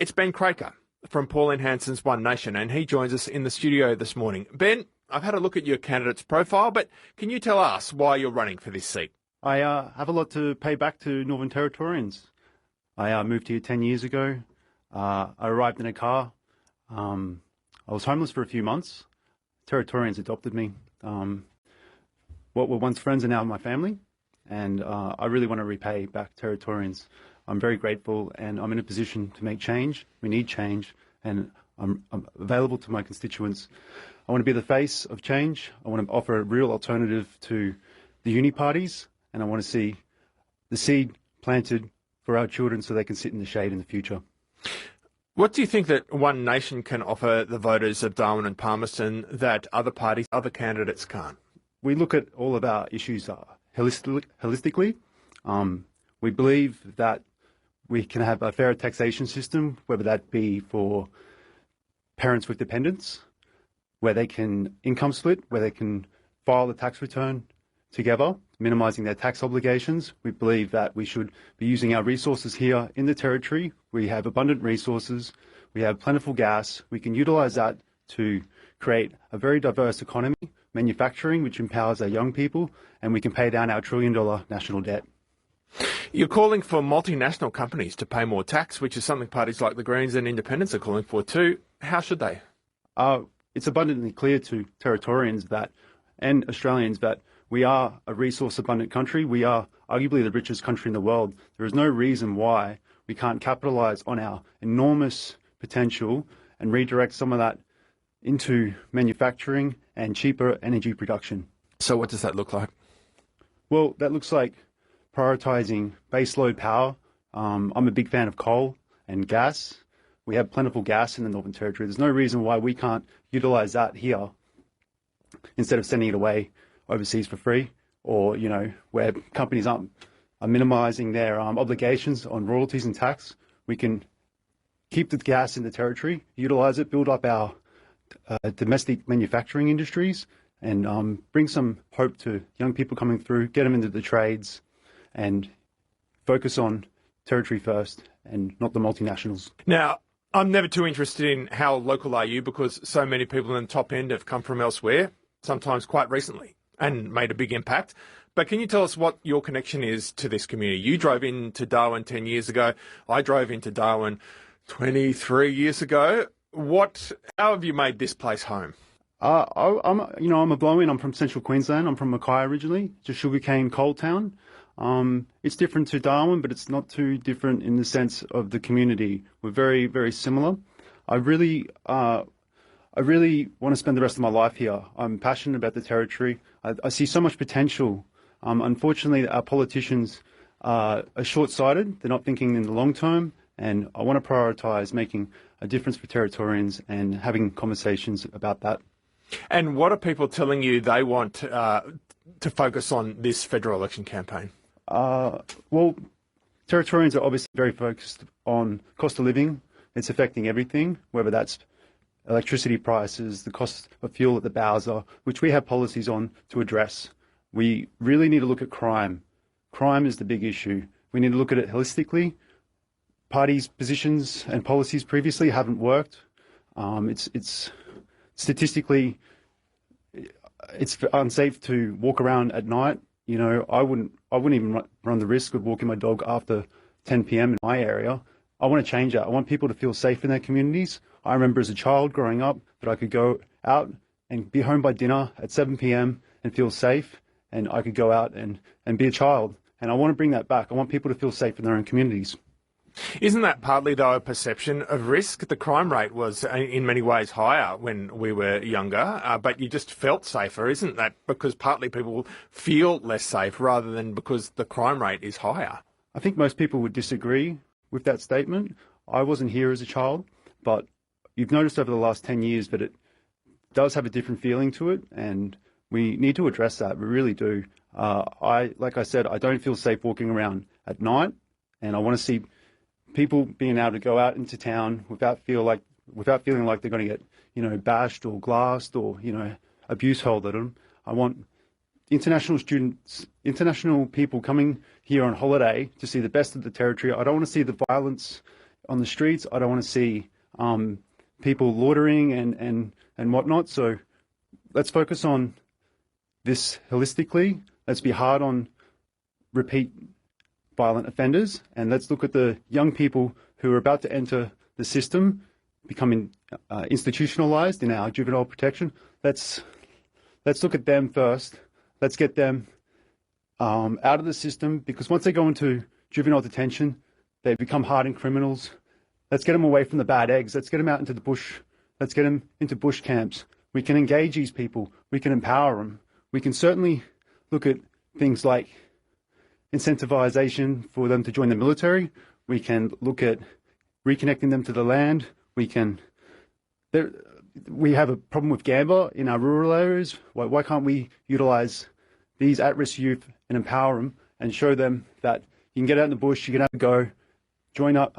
It's Ben Craker from Pauline Hanson's One Nation, and he joins us in the studio this morning. Ben, I've had a look at your candidate's profile, but can you tell us why you're running for this seat? I have a lot to pay back to Northern Territorians. I moved here 10 years ago. I arrived in a car. I was homeless for a few months. Territorians adopted me. What were once friends are now my family, and I really want to repay back Territorians. I'm very grateful, and I'm in a position to make change. We need change, and I'm available to my constituents. I want to be the face of change. I want to offer a real alternative to the uni parties, and I want to see the seed planted for our children so they can sit in the shade in the future. What do you think that One Nation can offer the voters of Darwin and Palmerston that other parties, other candidates can't? We look at all of our issues holistically. We believe that we can have a fairer taxation system, whether that be for parents with dependents, where they can income split, where they can file the tax return together, minimising their tax obligations. We believe that we should be using our resources here in the Territory. We have abundant resources. We have plentiful gas. We can utilise that to create a very diverse economy, manufacturing, which empowers our young people, and we can pay down our $1 trillion national debt. You're calling for multinational companies to pay more tax, which is something parties like the Greens and Independents are calling for too. How should they? It's abundantly clear to Territorians that, and Australians, that we are a resource-abundant country. We are arguably the richest country in the world. There is no reason why we can't capitalise on our enormous potential and redirect some of that into manufacturing and cheaper energy production. So what does that look like? Well, that looks like prioritising baseload power. I'm a big fan of coal and gas. We have plentiful gas in the Northern Territory. There's no reason why we can't utilise that here instead of sending it away overseas for free, or, you know, where companies are minimising their obligations on royalties and tax. We can keep the gas in the Territory, utilise it, build up our domestic manufacturing industries, and bring some hope to young people coming through, get them into the trades, and focus on Territory first and not the multinationals. Now, I'm never too interested in how local are you, because so many people in the top end have come from elsewhere, sometimes quite recently, and made a big impact. But can you tell us what your connection is to this community? You drove into Darwin 10 years ago. I drove into Darwin 23 years ago. How have you made this place home? I'm a blow-in. I'm from Central Queensland. I'm from Mackay originally, just sugarcane coal town. It's different to Darwin, but it's not too different in the sense of the community. We're very, very similar. I really want to spend the rest of my life here. I'm passionate about the Territory. I see so much potential. Unfortunately, our politicians are short-sighted. They're not thinking in the long term, and I want to prioritise making a difference for Territorians and having conversations about that. And what are people telling you they want to focus on this federal election campaign? Well, Territorians are obviously very focused on cost of living. It's affecting everything, whether that's electricity prices, the cost of fuel at the Vows, which we have policies on to address. We really need to look at crime. Crime is the big issue. We need to look at it holistically. Parties' positions and policies previously haven't worked. It's statistically, it's unsafe to walk around at night. You know, I wouldn't even run the risk of walking my dog after 10 p.m. in my area. I want to change that. I want people to feel safe in their communities. I remember as a child growing up that I could go out and be home by dinner at 7 p.m. and feel safe, and I could go out and be a child. And I want to bring that back. I want people to feel safe in their own communities. Isn't that partly, though, a perception of risk? The crime rate was in many ways higher when we were younger, but you just felt safer. Isn't that because partly people feel less safe rather than because the crime rate is higher? I think most people would disagree with that statement. I wasn't here as a child, but you've noticed over the last 10 years that it does have a different feeling to it, and we need to address that. We really do. Like I said, I don't feel safe walking around at night, and I want to see people being able to go out into town without feeling like they're going to get, bashed or glassed or, abuse hurled at them. I want international students, international people coming here on holiday to see the best of the Territory. I don't want to see the violence on the streets. I don't want to see people loitering and whatnot. So let's focus on this holistically. Let's be hard on repeat violent offenders, and let's look at the young people who are about to enter the system, becoming institutionalized in our juvenile protection. Let's look at them first. Let's get them out of the system, because once they go into juvenile detention, they become hardened criminals. Let's get them away from the bad eggs. Let's get them out into the bush. Let's get them into bush camps. We can engage these people. We can empower them. We can certainly look at things like incentivization for them to join the military. We can look at reconnecting them to the land. We have a problem with gambler in our rural areas. Why can't we utilize these at-risk youth and empower them and show them that you can get out in the bush, you can have a go, join up,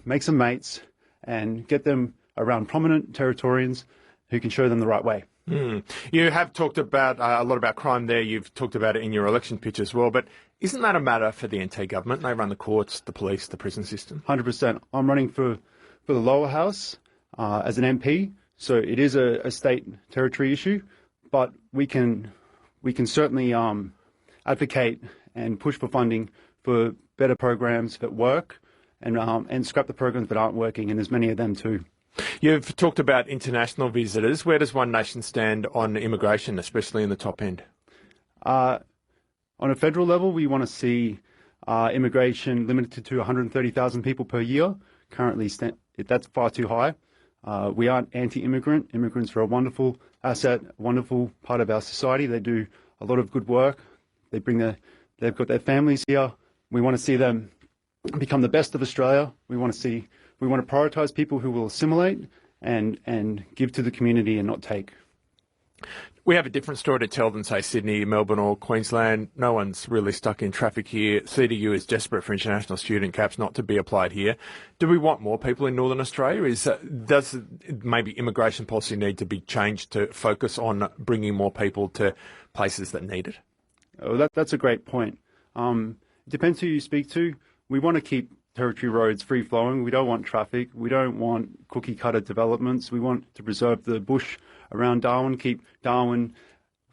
make some mates, and get them around prominent Territorians who can show them the right way. You have talked about a lot about crime there. You've talked about it in your election pitch as well. But isn't that a matter for the NT government? They run the courts, the police, the prison system. 100%. I'm running for the lower house as an MP, so it is a state territory issue. But we can certainly advocate and push for funding for better programs that work, and scrap the programs that aren't working, and there's many of them too. You've talked about international visitors. Where does One Nation stand on immigration, especially in the top end? On a federal level, we want to see immigration limited to 130,000 people per year. Currently, that's far too high. We aren't anti-immigrant. Immigrants are a wonderful asset, a wonderful part of our society. They do a lot of good work. They've got their families here. We want to see them become the best of Australia. We want to prioritise people who will assimilate and give to the community and not take. We have a different story to tell than, say, Sydney, Melbourne or Queensland. No one's really stuck in traffic here. CDU is desperate for international student caps not to be applied here. Do we want more people in Northern Australia? Does maybe immigration policy need to be changed to focus on bringing more people to places that need it? Oh, that's a great point. It depends who you speak to. We want to keep territory roads free-flowing. We don't want traffic. We don't want cookie-cutter developments. We want to preserve the bush around Darwin, keep Darwin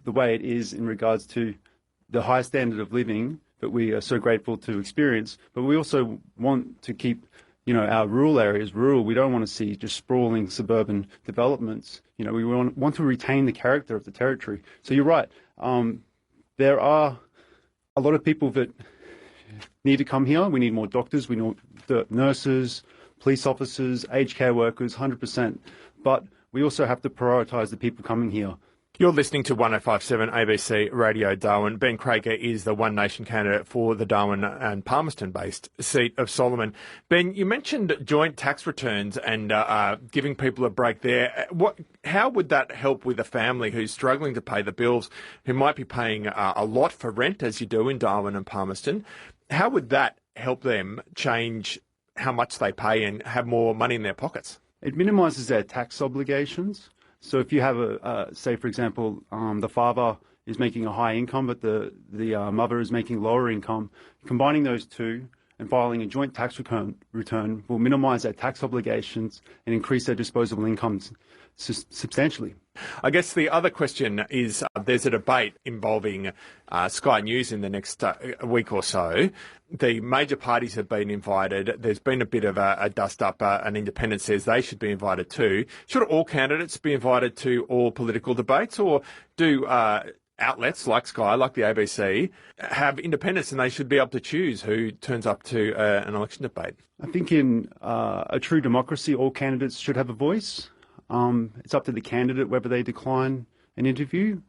the way it is in regards to the high standard of living that we are so grateful to experience. But we also want to keep, our rural areas rural. We don't want to see just sprawling suburban developments. We want to retain the character of the territory. So you're right. There are a lot of people that need to come here. We need more doctors, we need nurses, police officers, aged care workers, 100%. But we also have to prioritise the people coming here. You're listening to 105.7 ABC Radio Darwin. Ben Craker is the One Nation candidate for the Darwin and Palmerston-based seat of Solomon. Ben, you mentioned joint tax returns and giving people a break there. How would that help with a family who's struggling to pay the bills, who might be paying a lot for rent, as you do in Darwin and Palmerston? How would that help them change how much they pay and have more money in their pockets? It minimises their tax obligations. So if you have say, for example, the father is making a high income, but the mother is making lower income, combining those two and filing a joint tax return will minimise their tax obligations and increase their disposable incomes substantially. I guess the other question is there's a debate involving Sky News in the next week or so. The major parties have been invited. There's been a bit of a dust-up. An independent says they should be invited too. Should all candidates be invited to all political debates, or do outlets like Sky, like the ABC, have independence and they should be able to choose who turns up to an election debate? I think in a true democracy, all candidates should have a voice. It's up to the candidate whether they decline an interview,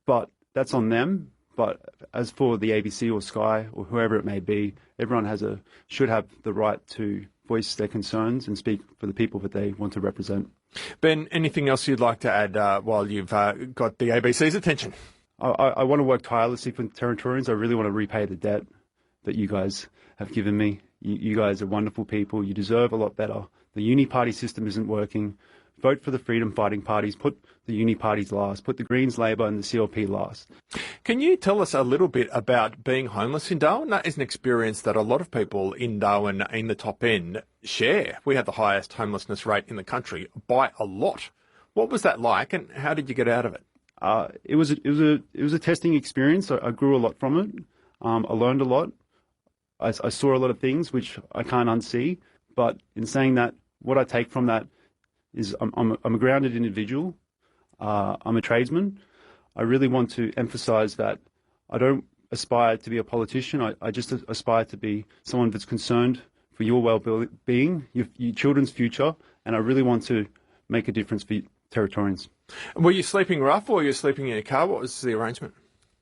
but that's on them. But as for the ABC or Sky or whoever it may be, everyone should have the right to voice their concerns and speak for the people that they want to represent. Ben, anything else you'd like to add while you've got the ABC's attention? I want to work tirelessly for Territorians. I really want to repay the debt that you guys have given me. You guys are wonderful people. You deserve a lot better. The uni party system isn't working vote for the freedom fighting parties, put the uni parties last, put the Greens, Labor and the CLP last. Can you tell us a little bit about being homeless in Darwin? That is an experience that a lot of people in Darwin in the top end share. We have the highest homelessness rate in the country by a lot. What was that like and how did you get out of it? It was a testing experience. I grew a lot from it. I learned a lot. I saw a lot of things which I can't unsee. But in saying that, what I take from that is I'm a grounded individual. I'm a tradesman. I really want to emphasise that I don't aspire to be a politician. I just aspire to be someone that's concerned for your well-being, your children's future, and I really want to make a difference for Territorians. Were you sleeping rough or were you sleeping in a car? What was the arrangement?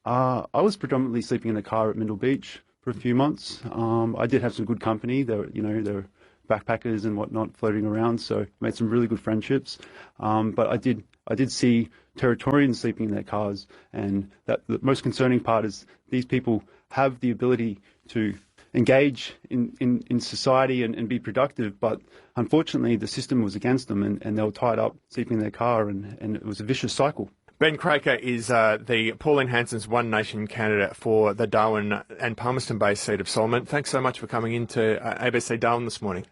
I was predominantly sleeping in a car at Middle Beach for a few months. I did have some good company. There were backpackers and whatnot floating around, so made some really good friendships. But I did see Territorians sleeping in their cars, and that the most concerning part is these people have the ability to engage in society and be productive, but unfortunately the system was against them, and they were tied up sleeping in their car, and it was a vicious cycle. Ben Craker is the Pauline Hanson's One Nation candidate for the Darwin and Palmerston-based seat of Solomon. Thanks so much for coming into ABC Darwin this morning.